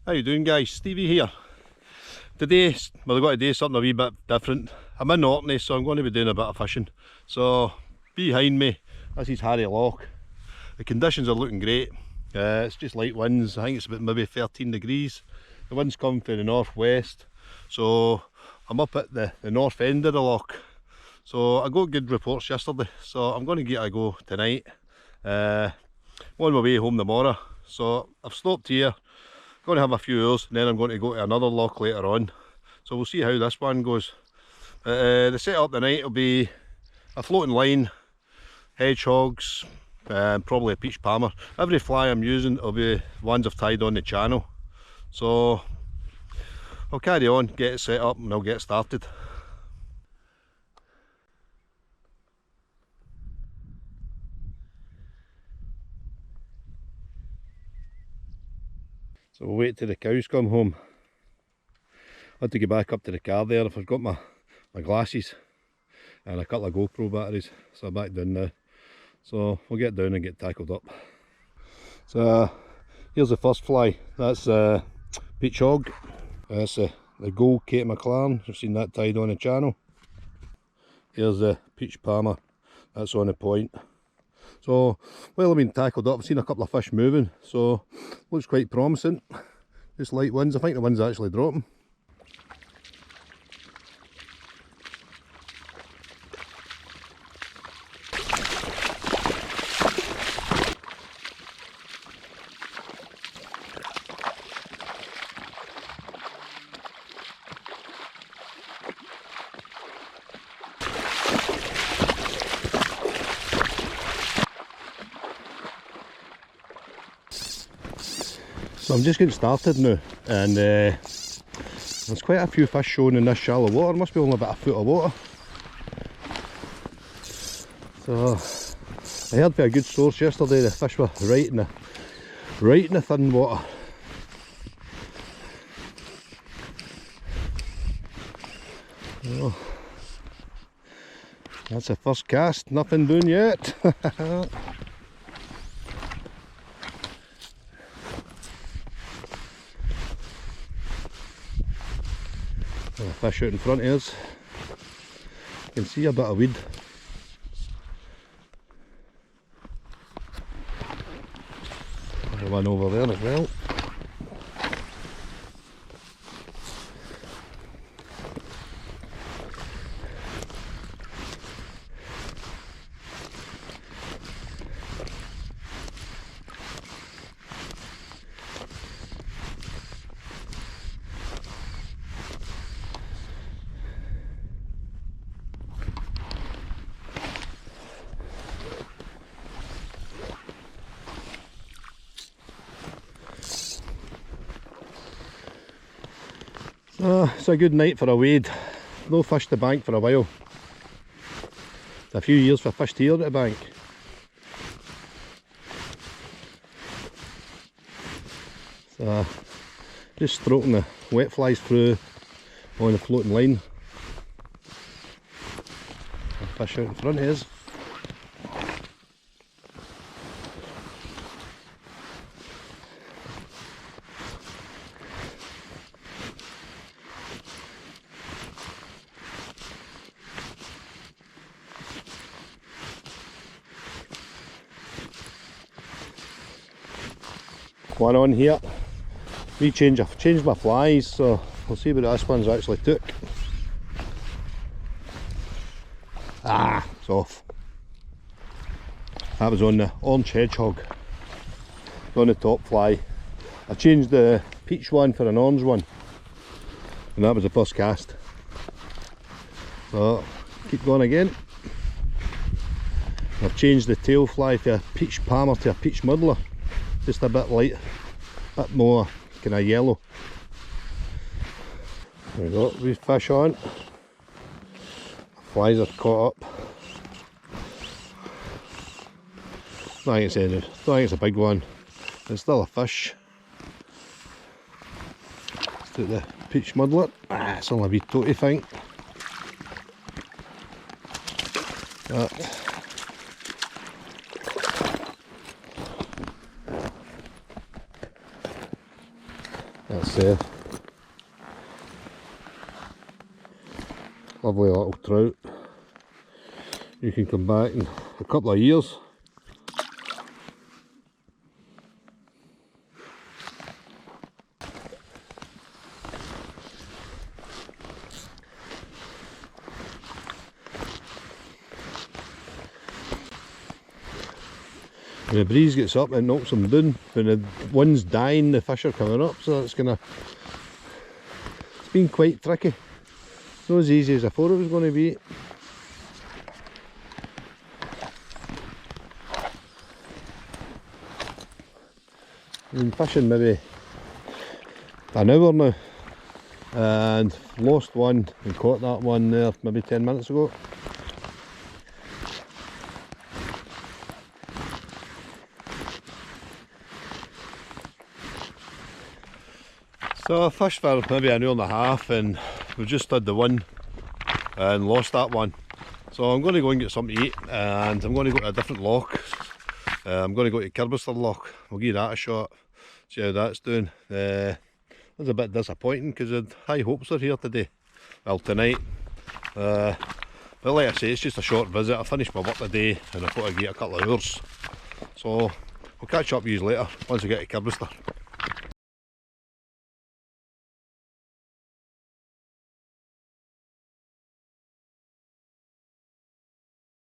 How you doing, guys? Stevie here. Today, well, I've got to do something a wee bit different. I'm in Orkney, so I'm going to be doing a bit of fishing. So, behind me, this is Harray Loch. The conditions are looking great. It's just light winds. I think it's about maybe 13 degrees. The wind's coming from the northwest. So, I'm up at the north end of the loch. So, I got good reports yesterday. So, I'm going to give it a go tonight. I'm on my way home tomorrow. So, I've stopped here. Going to have a few hours, and then I'm going to go to another loch later on. So we'll see how this one goes. The setup tonight will be a floating line, hedgehogs, and probably a peach palmer. Every fly I'm using will be ones I've tied on the channel. So I'll carry on, get it set up, and I'll get started. So we'll wait till the cows come home. I had to get back up to the car there. I forgot my glasses and a couple of GoPro batteries, so I'm back down now. So we'll get down and get tackled up. So here's the first fly. That's peach hog. That's the gold Kate McLaren. You've seen that tied on the channel. Here's the peach palmer. That's on the point. So while I've been tackled up, I've seen a couple of fish moving, so looks quite promising. Just light winds. I think the wind's actually dropping. So I'm just getting started now, and there's quite a few fish showing in this shallow water. There must be only about a foot of water. So I heard from a good source yesterday the fish were right in the thin water. Oh, that's the first cast, nothing doing yet. A fish out in front of us. You can see a bit of weed. There's one over there as well. It's a good night for a wade. No fish the bank for a while. It's a few years for fish here at the bank. So just stroking the wet flies through on the floating line. A fish out in front of us. One on here. I've changed my flies, so we'll see what this one's actually took. Ah, it's off. That was on the orange hedgehog. On the top fly. I changed the peach one for an orange one, and that was the first cast. So keep going again. I've changed the tail fly from a peach palmer to a peach muddler. Just a bit light, a bit more kind of yellow. There we go, wee fish on. Flies are caught up. Don't think it's a big one. It's still a fish. Let's take the peach muddler. Ah, it's only a wee toty thing. That's lovely little trout. You can come back in a couple of years. When the breeze gets up, it knocks them down. When the wind's dying, the fish are coming up, so it's been quite tricky. It's not as easy as I thought it was going to be. I've been fishing maybe an hour now and lost one and caught that one there maybe 10 minutes ago. So I fished for maybe an hour and a half and we just did the one and lost that one. So I'm going to go and get something to eat and I'm going to go to a different loch. I'm going to go to Kirbister Loch. I'll give that a shot, see how that's doing. It was a bit disappointing because I had high hopes are here today, well tonight. But like I say, it's just a short visit. I finished my work today and I thought I'd get a couple of hours. So I'll catch up with you later once I get to Kirbister.